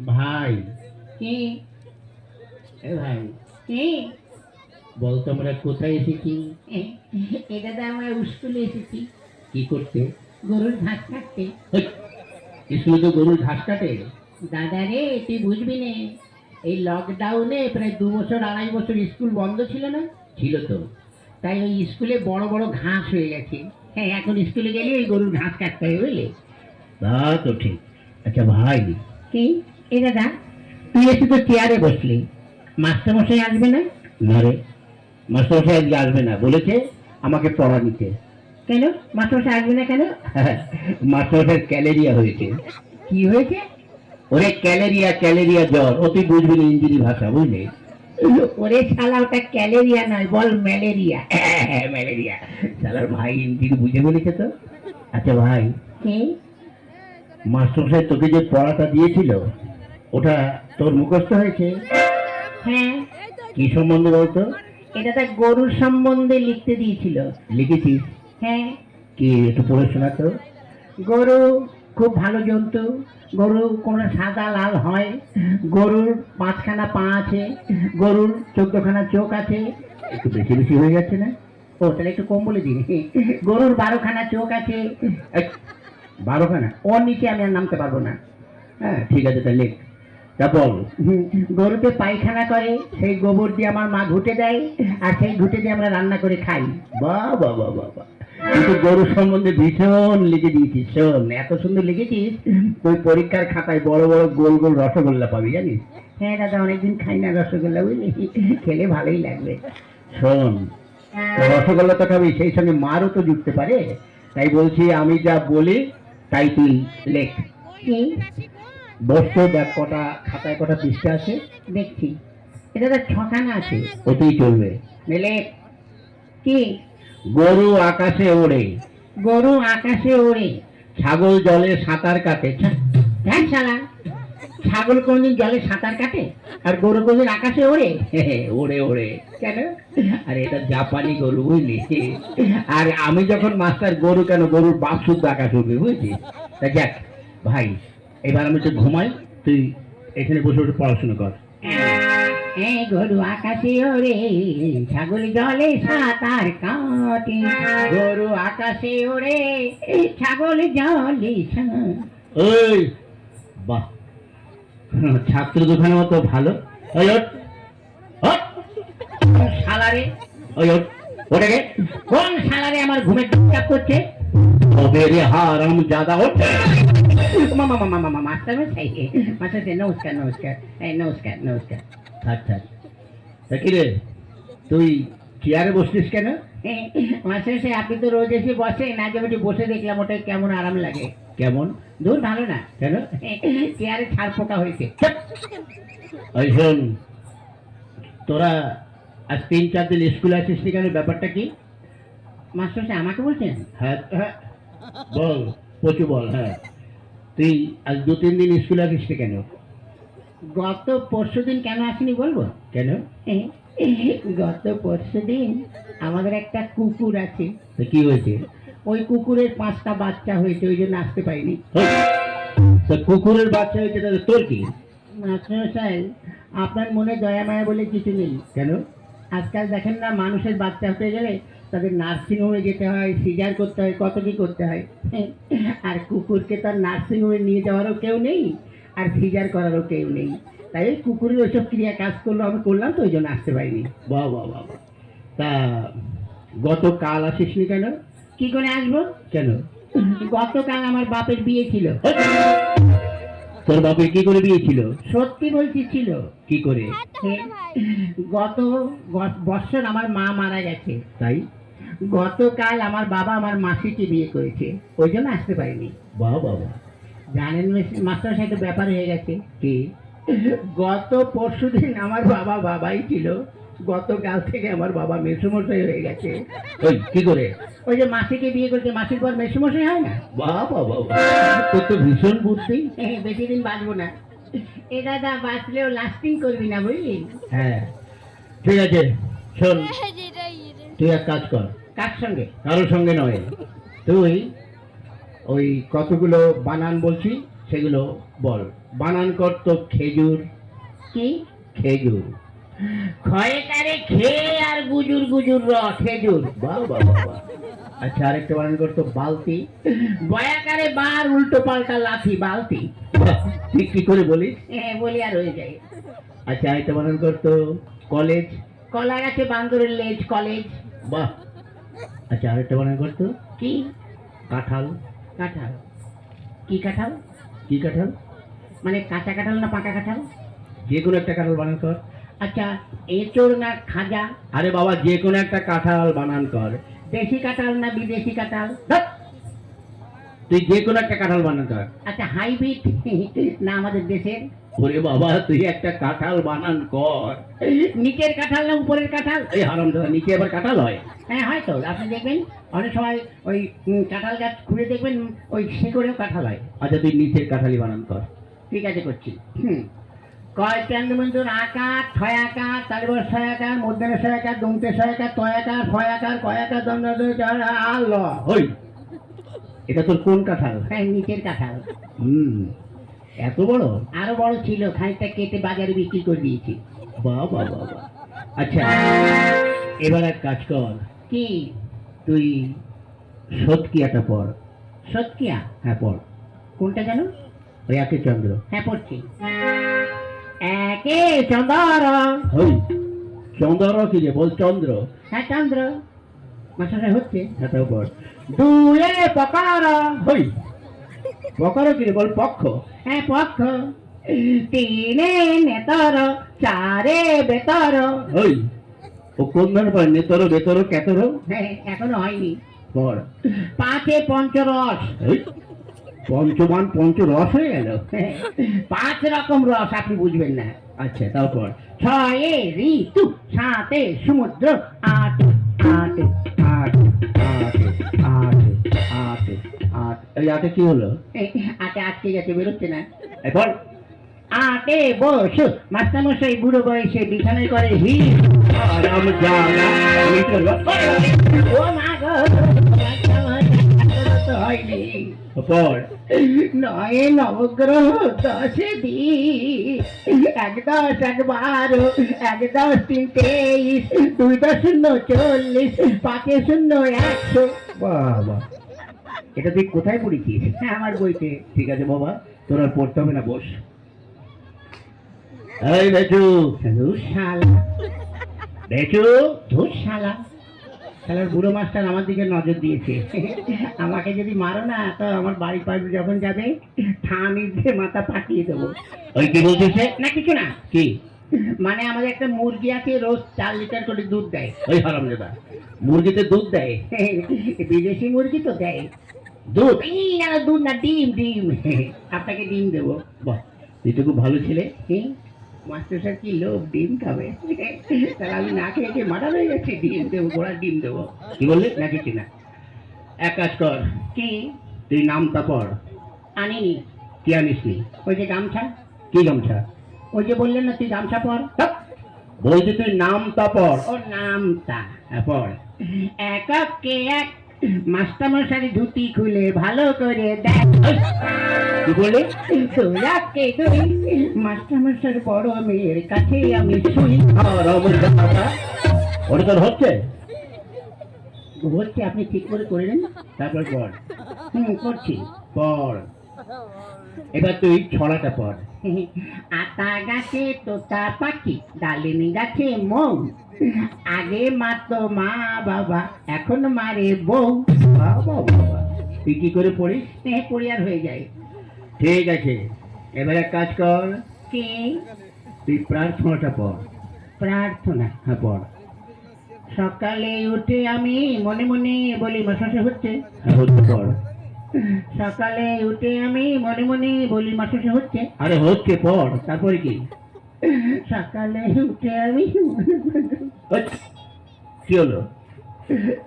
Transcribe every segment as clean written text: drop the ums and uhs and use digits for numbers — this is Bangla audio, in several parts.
ভাই কি ভাই কি বলতো আমরা কোথায় এসেছি? এটা তো আমরা স্কুলে এসেছি কি করতে? গরুর ঘাস কাটতে। স্কুলে তো গরুর ঘাস কাটে। দাদা রে, তুই বুঝবি না, এই লকডাউনে প্রায় 2 বছর 2.5 বছর স্কুল বন্ধ ছিল না? ছিল তো। তাই ওই স্কুলে বড় বড় ঘাস হয়ে গেছে। হ্যাঁ, এখন স্কুলে গেলে ওই গরুর ঘাস কাটতে হবে, বুঝলি? তা তো ঠিক। আচ্ছা ভাই, কি এ দাদা, তুই এসে তো চেয়ারে বসলি, মাস্টারমশাই আসবে না? না রে, মাস্টারমশাই আজকে আসবে না, বলেছে আমাকে পড়া দিতে। কেন মাস্টারমশাই আসবে না কেন? মাস্টারমশাই ক্যালেরিয়া হয়েছে। কি হয়েছে? ওরে ক্যালেরিয়া, ক্যালেরিয়া জ্বর। ও তুই বুঝবি না ইঞ্জিনি ভাষা, বুঝলি? ওরে শালা, ওটা ক্যালেরিয়া নয়, বল ম্যালেরিয়া। ম্যালেরিয়া। শালার ভাই ইঞ্জিনি বুঝে বলেছে তো। আচ্ছা ভাই, কি? মাস্টারমশাই তোকে যে পড়াটা দিয়েছিল ওটা তোর মুখস্থ হয়েছে? হ্যাঁ। কি সম্বন্ধে বলতো? এটা তো গরুর সম্বন্ধে লিখতে দিয়েছিল। লিখেছিস? হ্যাঁ। কি একটু পড়ে শোনা তো। গরু খুব ভালো জন্তু। গরু কোনো সাদা লাল হয়। গরুর 5খানা পা আছে। গরুর 14খানা চোখ আছে। একটু বেশি বেশি হয়ে যাচ্ছে না? ও তাহলে একটু কম বলে দিন। গরুর 12খানা চোখ আছে। 12খানা? ওর নিচে আমি আর নামতে পারবো না। হ্যাঁ ঠিক আছে, তাহলে লেখ। তা বল। গরুতে পায়খানা করে, সেই গোবর দিয়ে আমার মা ঘুটে দেয়, আর সেই ঘুটে দিয়ে আমরা রান্না করে খাই। বাহ বাহ বাহ বাহ বাহ, কিন্তু গরু সম্বন্ধে ভীষণ লিখে দিয়েছিস। শোন, এত সুন্দর লিখেছিস, তুই পরীক্ষার খাতায় বড় বড় গোল গোল রসগোল্লা পাবি, জানিস? হ্যাঁ দাদা, অনেকদিন খাই না রসগোল্লা, বুঝলি? খেলে ভালোই লাগবে। শোন, রসগোল্লা তো খাবি, সেই সঙ্গে মারও তো জুটতে পারে। তাই বলছি, আমি যা বলি তাই তুই লেখ। কি? বস্তু দেখ, কটা খাতায় কটা পৃষ্ঠা আছে দেখছি, এটা তো 6খানা আছে। ওতেই চলবে। মেলে। কি? গরু আকাশে ওড়ে, গরু আকাশে ওড়ে, ছাগল জলে সাঁতার কাটে। হ্যাঁ শালা, ছাগল কোনদিন জলে সাঁতার কাটে? আর গরু কোনদিন আকাশে ওড়ে? ওড়ে ওড়ে। কেন? আর এটা জাপানি গরু, বুঝলি? আর আমি যখন মাস্টার, গরু কেন, গরুর বাপ শুদ্ধ আকাশ উঠবে, বুঝলি? তা যাক ভাই, এবার আমি তো ঘুমাই, তুই এখানে বসে বসে পড়াশোনা কর। হ্যাঁ, গরু আকাশে ওড়ে, ছাগল জলে সাঁতার কাটে। গরু আকাশে ওড়ে, ছাগল জলে ওই বাহ, ছাত্র দোকানের মতো ভালো। ওই ওঠ, ওঠ। শালারে, ওই ওঠ, ওটাকে। কোন শালারে আমার ঘুমের ডিস্টার্ব করছে? তবে রে হারাম জাদা, ওঠ। মামা মামা মামা মাস্টার মশাই, মাস্টার মশাই, নমস্কার নমস্কার। এই নমস্কার নমস্কার। আচ্ছা, তা কি রে, তুই চেয়ারে বসছিস কেন? মাস্টার মশাই, আপনি তো রোজ এসে বসেন, আজ আমি একটু বসে দেখলাম, ওটা কেমন আরাম লাগে। কেমন? দূর ভালো না। কেন? চেয়ারে ছাড় পোকা হয়েছে। ওই শোন, তোরা আজ 3-4 দিন স্কুলে আসিস নি কেন, ব্যাপারটা কি? মাস্টার মশাই আমাকে বলছেন? হ্যাঁ হ্যাঁ, বল, প্রচুর বল। হ্যাঁ, তুই আজ 2-3 দিন স্কুলে আসিস নি কেন? গত পরশুদিন কেন আসেনি বলবো? কেন? গত পরশুদিন আমাদের একটা কুকুর আছে। তা কি হয়েছে? ওই কুকুরের 5টা বাচ্চা হয়েছে, ওই জন্য আসতে পারিনি। তা কুকুরের বাচ্চা হয়েছে, তাহলে তোর কি? মাস্টারমশাই, আপনার মনে দয়া মায়া বলে কিছু নেই। কেন? আজকাল দেখেন না, মানুষের বাচ্চা হতে গেলে তাদের নার্সিংহোমে যেতে হয়, সিজার করতে হয়, কত কি করতে হয়। আর কুকুরকে তার নার্সিংহোমে নিয়ে যাওয়ারও কেউ নেই, আর সিজার করারও কেউ নেই। তাই ওই কুকুরের ওইসব ক্রিয়া কাজ করলো, আমি করলাম, তো ওই জন্য আসতে পারিনি। বাহ বাহ বাহ বাহ। তা গতকাল আসিস নি কেন? কি করে আসবো? কেন? গতকাল আমার বাপের বিয়ে ছিল। তোর বাপের কি করে বিয়ে ছিল? সত্যি বলছি, ছিল। কি করে? গত বছর আমার মা মারা গেছে, তাই গতকাল আমার বাবা আমার মাসিকে বিয়ে করেছে, ওই জন্য আসতে পারিনি। বাহ বাবা। জানেন মাস্টার সাথে ব্যাপার হয়ে গেছে কি? গত পরশুদিন আমার বাবা বাবাই ছিল, গতকাল থেকে আমার বাবা মেসুমশাই হয়ে গেছে। ওই কি করে? ওই যে মাসিকে বিয়ে করেছে, মাসির পর মেসুমশাই হয় না? বাহ বাহ বাহ, তোর তো ভীষণ বুদ্ধি। বেশি দিন বাঁচবো না। এ দাদা বাঁচলেও লাস্টিং করবি না বুঝলি? হ্যাঁ ঠিক আছে, শোন, তুই এক কাজ কর, কার সঙ্গে? কারোর সঙ্গে নয়, তুই ওই কতগুলো বানান বলছি সেগুলো বল। বানান কর তো খেজুর। কি? খেজুর। ক্ষয়কারে খেয়ে আর গুজুর গুজুর খেজুর। বাহ বাহ বাহ বাহ। আচ্ছা আরেকটা বানান কর তো বালতি। বয়াকারে বার উল্টো পাল্টা লাথি বালতি। বাহ, ঠিক কি করে বলিস। হ্যাঁ বলি আর হয়ে যায়। আচ্ছা আরেকটা বানান কর তো কলেজ। কলা গাছে বান্দরের লেজ কলেজ। বাহ। আচ্ছা আরেকটা বানান কর তো কি? কাঁঠাল। কাঁঠাল। কি কাঁঠাল? কি কাঁঠাল? মানে কাঁচা কাঁঠাল না পাকা কাঁঠাল? যে কোনো একটা কাঁঠাল বানান কর। আচ্ছা এঁচোড় না খাজা? আরে বাবা যে কোনো একটা কাঁঠাল বানান কর। দেশি কাঁঠাল না বিদেশি কাঁঠাল? ধ্যাৎ, তুই যে কোনো একটা কাঁঠাল বানান কর। আচ্ছা হাইব্রিড না আমাদের দেশের? ওরে বাবা তুই একটা কাঁঠাল বানান কর। নিচের কাঁঠাল না উপরের কাঁঠাল? এই হারাম দাদা, নিচে আবার কাঁঠাল হয়? হ্যাঁ হয়তো, আপনি দেখবেন অনেক সময় ওই কাঁঠাল গাছ খুঁড়ে দেখবেন ওই শিকড়েও কাঁঠাল হয়। আচ্ছা তুই নিচের কাঁঠালি বানান কর। ঠিক আছে করছি। কয় চন্দ্রমন্ত্র আকার ছয় আকার তারপর ছয় আকার মধ্যাহ্ন ছয় আকার দন্তে ছয় আকার তয় আকার ফয় আকার কয় আকার দন্ড আল। ওই এটা তোর কোন কাঁঠাল? হ্যাঁ নিচের কাঁঠাল। এত বড়? আরো বড় ছিল, খানিকটা কেটে বাজারে বিক্রি করে দিয়েছি। বাহ বাহ বাহ বাহ। আচ্ছা এবার এক কাজ কর, কি? তুই সৎকিয়াটা পড়। সৎকিয়া? হ্যাঁ পড়। কোনটা যেন? ওই একে চন্দ্র। হ্যাঁ পড়ছি। একে চন্দ্র। ওই চন্দ্র কি রে, বল চন্দ্র। হ্যাঁ চন্দ্র। মাস্টার হচ্ছে। হ্যাঁ তাও পড়। দুয়ে পকার। ওই বকারও কি রে, বল পক্ষ। হ্যাঁ পক্ষ। তিনে নেতর চারে বেতর। ওই ও কোন ধরনের পড়ে, নেতর বেতর কেতর? হ্যাঁ এখনো হয়নি। পড়। পাঁচে পঞ্চরস। ওই পঞ্চমান পঞ্চরস হয়ে গেল। হ্যাঁ, 5 রকম রস আপনি বুঝবেন না। আচ্ছা তাও পড়। ছয়ে ঋতু সাতে সমুদ্র আট আট আট আট আট আট আট। এই আটে কি হলো? আটে আটকে গেছে, বেরোচ্ছে না। এই পড়। আটে বস মাস্টারমশাই বুড়ো বয়সে বিছানায় করে হি। আরাম জানা আমি করব। ও মা গো, মাস্টারমশাই, এখনো তো হয়নি। পড়। নয় নবগ্রহ 10 দিন 1 10 1 12 1 10 3 23 2 10 0 40 5 0 100। বাবা এটা তুই কোথায় পড়েছিস? আমার বইতে। ঠিক আছে বাবা, তোর আর পড়তে হবে না, বস। এই বেচু। শালা বেচু। ধুর শালা। শালার বুড়ো মাস্টার আমার দিকে নজর দিয়েছে। আমাকে যদি মারো না তো আমার বাড়ি পাশে যখন যাবে থামি দিয়ে মাথা পাঠিয়ে দেবো। ওই কি বলছিস রে? না কিছু না। কি? মানে আমাদের একটা মুরগি আছে, রোজ 4 লিটার করে দুধ দেয়। ওই হারাম দাদা, মুরগিতে দুধ দেয়? বিদেশি মুরগি তো দেয় দুধ? এই না দুধ না, ডিম ডিম। আপনাকে ডিম দেবো। বাহ, তুই তো খুব ভালো ছেলে। মাস্টার স্যার কি লোভ, ডিম খাবে? তাহলে আমি না খেয়ে খেয়ে মাথা হয়ে গেছি, ডিম দেবো, ঘোড়ার ডিম দেবো। কি বললি? না কিছু না। এক কাজ কর, কি? তুই নামটা পড়। আনিনি। কি আনিসনি? ওই যে গামছা। কি গামছা? ওই যে বললেন না তুই গামছা পর। ধ্যাৎ, বলছি তুই নামটা পড়। ও নামটা। হ্যাঁ পড়। এককে এক মাস্টারমশাই ধুতি খুলে ভালো করে দেখ। কি বললি? দুই দুই মাস্টারমশাইয়ের বড় মেয়ের কাছে আমি শুই। হারাম দাদা, ওটা তোর হচ্ছে? হচ্ছে, আপনি ঠিক করে করলেন। তারপর পড়। করছি। পড়। এবার তুই ছড়াটা পড়। আতা গাছে তোতা পাখি, ডালিম গাছে মৌ, আগে মারতো মা বাবা, এখন মারে বউ। বাবা বাবা, তুই কি করে পড়িস? পরিয়ার হয়ে যায়। ঠিক আছে, এবার এক কাজ কর, কি? তুই প্রার্থনাটা পড়। প্রার্থনা? হ্যাঁ পড়। সকালে উঠে আমি মনে মনে বলি, মাসাসে হচ্ছে। হ্যাঁ হচ্ছে, পড়। সকালে উঠে আমি মনে মনে বলি, মাসাসে হচ্ছে। আরে হচ্ছে, পড়। তারপরে কি? সকালে উঠে আমি হচ্ছে। কি হলো?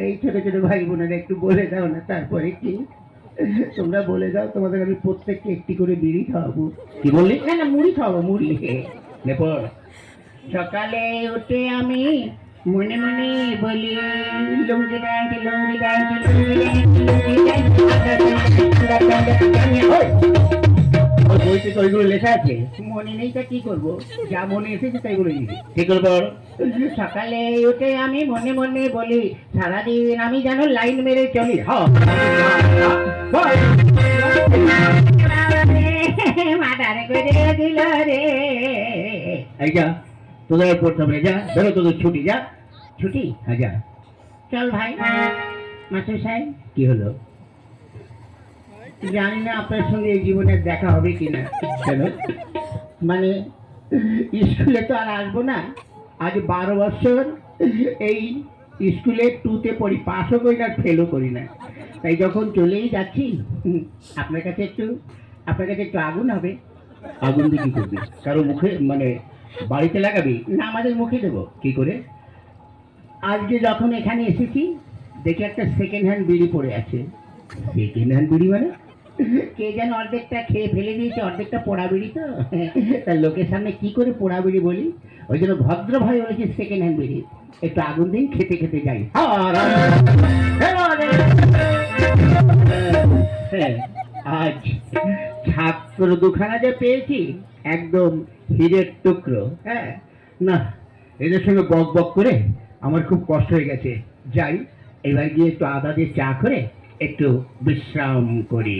এই ছোট ছোট ভাই বোনেরা একটু বলে দাও না, তারপরে কি? তোমরা বলে দাও, তোমাদের আমি প্রত্যেককে একটি করে বিড়ি খাওয়াবো। কি বললি? না না, মুড়ি খাওয়াবো, মুড়ি। নে পড়। সকালে উঠে আমি মনে মনে বলি, লুঙ্গি ড্যান্স, লুঙ্গি ড্যান্স, লুঙ্গি ড্যান্স, লুঙ্গি ড্যান্স। ওই, ওই বইতে তো ওইগুলো লেখা আছে। মনে নেই তা কি করবো, যা মনে এসেছে তাই বলে দিবি। ঠিক করে পড়। সকালে উঠে আমি মনে মনে বলি, সারাদিন আমি যেন লাইন মেরে চলি। মাথারে করে দিল রে। এই যা, তোদের আর পড়তে হবে না, যা বেরো, তোদের ছুটি, যা। ছুটি? হ্যাঁ যা। চল ভাই। মাস্টার সাহেব, কি হলো? জানি না আপনার সঙ্গে এই জীবনে দেখা হবে কিনা। কেন? মানে স্কুলে তো আর আসবো না, আজ 12 বছর এই স্কুলে 2তে পড়ি, পাসও করি না, ফেলও করি না। তাই যখন চলেই যাচ্ছি, আপনার কাছে একটু আগুন হবে। আগুন দিয়ে কি করবি? কারো মুখে মানে বাড়িতে লাগাবি? না, আমাদের মুখে দেবো। কি করে? আজকে যখন এখানে এসেছি, দেখি একটা সেকেন্ড হ্যান্ড বিড়ি পড়ে আছে। সেকেন্ড হ্যান্ড বিড়ি মানে? কে যেন অর্ধেকটা খেয়ে ফেলে দিয়েছে, অর্ধেকটা পোড়া বিড়ি। তো তার লোকের সামনে কি করে পোড়া বিড়ি বলি, ওই জন্য ভদ্রভাবে বলেছি সেকেন্ড হ্যান্ড বিড়ি। একটু আগুন দিন, খেতে খেতে যাই। হ্যাঁ, আজ ছাত্র দুখানা যে পেয়েছি, একদম হীরের টুকরো। হ্যাঁ, না, এদের সঙ্গে বক বক করে আমার খুব কষ্ট হয়ে গেছে। যাই, এবার গিয়ে একটু আদা দিয়ে চা করে একটু বিশ্রাম করি।